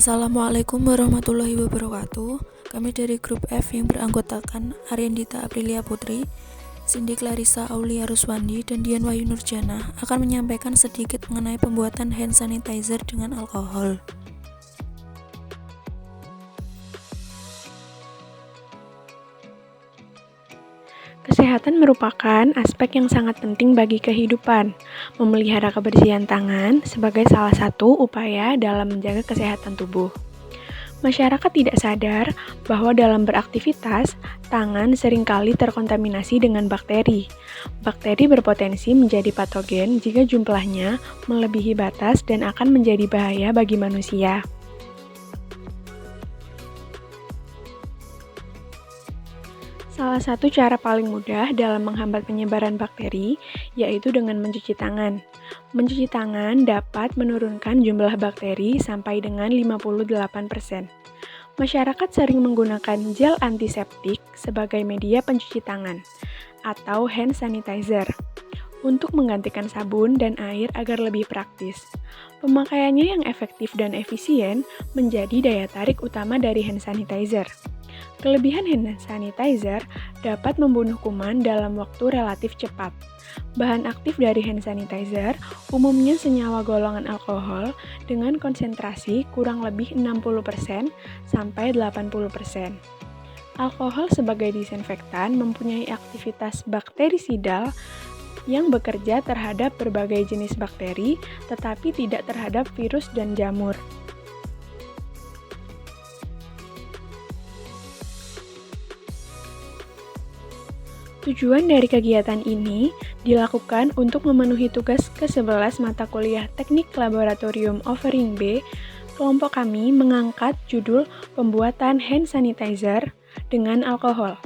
Assalamualaikum warahmatullahi wabarakatuh. Kami dari grup F yang beranggotakan Aryandita Aprilia Putri, Cindy Clarissa Aulia Ruswandi, dan Dian Wahyu Nurjana akan menyampaikan sedikit mengenai pembuatan hand sanitizer dengan alkohol. Kesehatan merupakan aspek yang sangat penting bagi kehidupan. Memelihara kebersihan tangan sebagai salah satu upaya dalam menjaga kesehatan tubuh. Masyarakat tidak sadar bahwa dalam beraktivitas, tangan seringkali terkontaminasi dengan bakteri. Bakteri berpotensi menjadi patogen jika jumlahnya melebihi batas dan akan menjadi bahaya bagi manusia. Salah satu cara paling mudah dalam menghambat penyebaran bakteri yaitu dengan mencuci tangan. Mencuci tangan dapat menurunkan jumlah bakteri sampai dengan 58%. Masyarakat sering menggunakan gel antiseptik sebagai media pencuci tangan atau hand sanitizer untuk menggantikan sabun dan air agar lebih praktis. Pemakaiannya yang efektif dan efisien menjadi daya tarik utama dari hand sanitizer. Kelebihan hand sanitizer dapat membunuh kuman dalam waktu relatif cepat. Bahan aktif dari hand sanitizer umumnya senyawa golongan alkohol dengan konsentrasi kurang lebih 60% sampai 80%. Alkohol sebagai disinfektan mempunyai aktivitas bakterisidal yang bekerja terhadap berbagai jenis bakteri tetapi tidak terhadap virus dan jamur. Tujuan dari kegiatan ini dilakukan untuk memenuhi tugas ke-11 mata kuliah Teknik Laboratorium Offering B. Kelompok kami mengangkat judul Pembuatan Hand Sanitizer dengan Alkohol.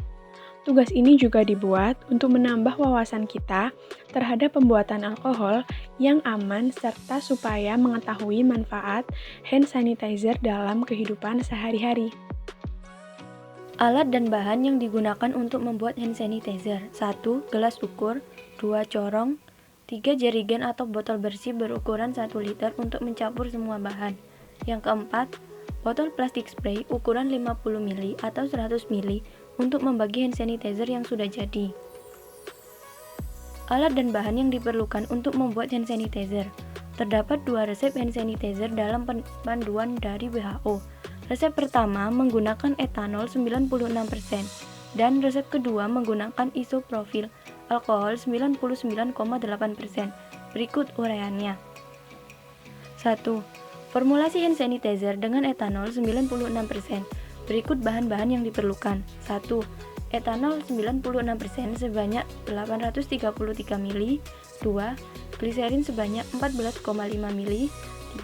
Tugas ini juga dibuat untuk menambah wawasan kita terhadap pembuatan alkohol yang aman serta supaya mengetahui manfaat hand sanitizer dalam kehidupan sehari-hari. Alat dan bahan yang digunakan untuk membuat hand sanitizer. 1. Gelas ukur. 2. Corong. 3. Jerigen atau botol bersih berukuran 1 liter untuk mencampur semua bahan. Yang keempat, botol plastik spray ukuran 50 ml atau 100 ml untuk membagi hand sanitizer yang sudah jadi. Alat dan bahan yang diperlukan untuk membuat hand sanitizer. Terdapat 2 resep hand sanitizer dalam panduan dari WHO. Resep pertama menggunakan etanol 96% dan resep kedua menggunakan isoprofil alkohol 99,8%. Berikut uraiannya. 1. Formulasi hand sanitizer dengan etanol 96%. Berikut bahan-bahan yang diperlukan. 1. Etanol 96% sebanyak 833 ml. 2. Gliserin sebanyak 14,5 ml.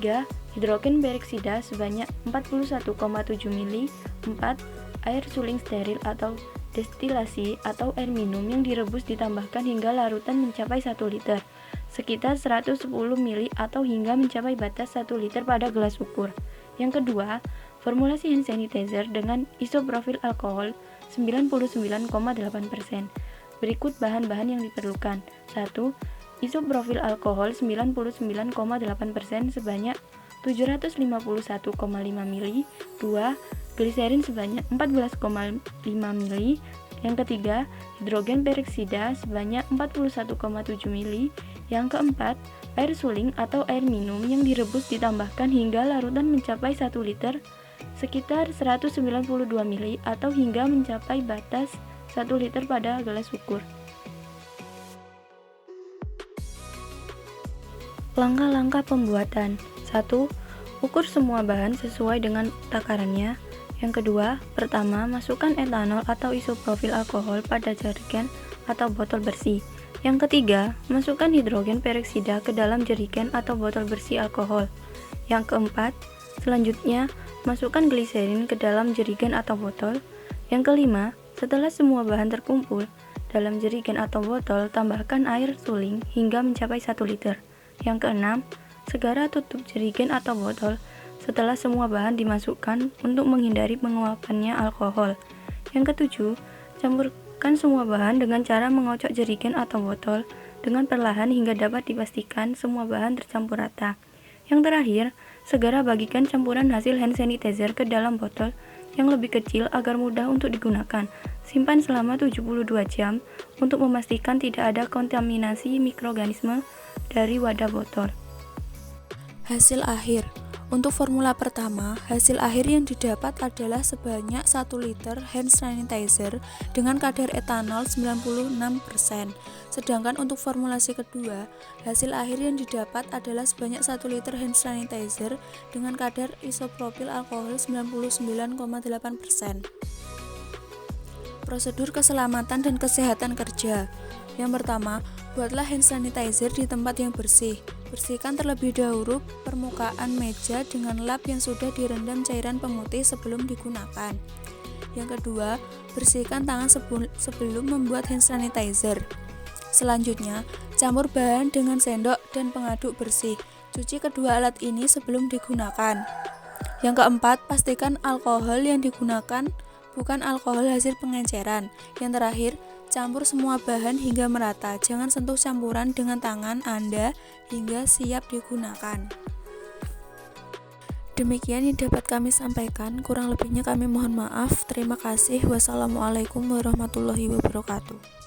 3. Hidrogen peroksida sebanyak 41,7 ml. 4. Air suling steril atau destilasi atau air minum yang direbus ditambahkan hingga larutan mencapai 1 liter, sekitar 110 ml atau hingga mencapai batas 1 liter pada gelas ukur. Yang kedua, formulasi hand sanitizer dengan isoprofil alkohol 99,8%. Berikut bahan-bahan yang diperlukan. 1. Isoprofil alkohol 99,8% sebanyak 751,5 ml. 2. Gliserin sebanyak 14,5 ml. Yang ketiga, hidrogen peroksida sebanyak 41,7 ml. Yang keempat, air suling atau air minum yang direbus ditambahkan hingga larutan mencapai 1 liter, sekitar 192 ml atau hingga mencapai batas 1 liter pada gelas ukur. Langkah-langkah pembuatan. 1. Ukur semua bahan sesuai dengan takarannya. Yang kedua, pertama, masukkan etanol atau isoprofil alkohol pada jerigen atau botol bersih. Yang ketiga, masukkan hidrogen peroksida ke dalam jerigen atau botol bersih alkohol. Yang keempat, selanjutnya, masukkan gliserin ke dalam jerigen atau botol. Yang kelima, setelah semua bahan terkumpul dalam jerigen atau botol, tambahkan air suling hingga mencapai 1 liter. Yang keenam, segera tutup jerigen atau botol setelah semua bahan dimasukkan untuk menghindari penguapannya alkohol. Yang ketujuh, campurkan semua bahan dengan cara mengocok jerigen atau botol dengan perlahan hingga dapat dipastikan semua bahan tercampur rata. Yang terakhir, Segera bagikan campuran hasil hand sanitizer ke dalam botol yang lebih kecil agar mudah untuk digunakan. Simpan selama 72 jam untuk memastikan tidak ada kontaminasi mikroorganisme dari wadah botol. Hasil akhir. Untuk formula pertama, hasil akhir yang didapat adalah sebanyak 1 liter hand sanitizer dengan kadar etanol 96%. Sedangkan untuk formulasi kedua, hasil akhir yang didapat adalah sebanyak 1 liter hand sanitizer dengan kadar isopropil alkohol 99,8%. Prosedur keselamatan dan kesehatan kerja. Yang pertama, buatlah hand sanitizer di tempat yang bersih. Bersihkan terlebih dahulu permukaan meja dengan lap yang sudah direndam cairan pemutih sebelum digunakan. Yang kedua, bersihkan tangan sebelum membuat hand sanitizer. Selanjutnya, campur bahan dengan sendok dan pengaduk bersih. Cuci kedua alat ini sebelum digunakan. Yang keempat, pastikan alkohol yang digunakan bukan alkohol hasil pengenceran. Yang terakhir, campur semua bahan hingga merata. Jangan sentuh campuran dengan tangan Anda hingga siap digunakan. Demikian yang dapat kami sampaikan. Kurang lebihnya kami mohon maaf. Terima kasih. Wassalamualaikum warahmatullahi wabarakatuh.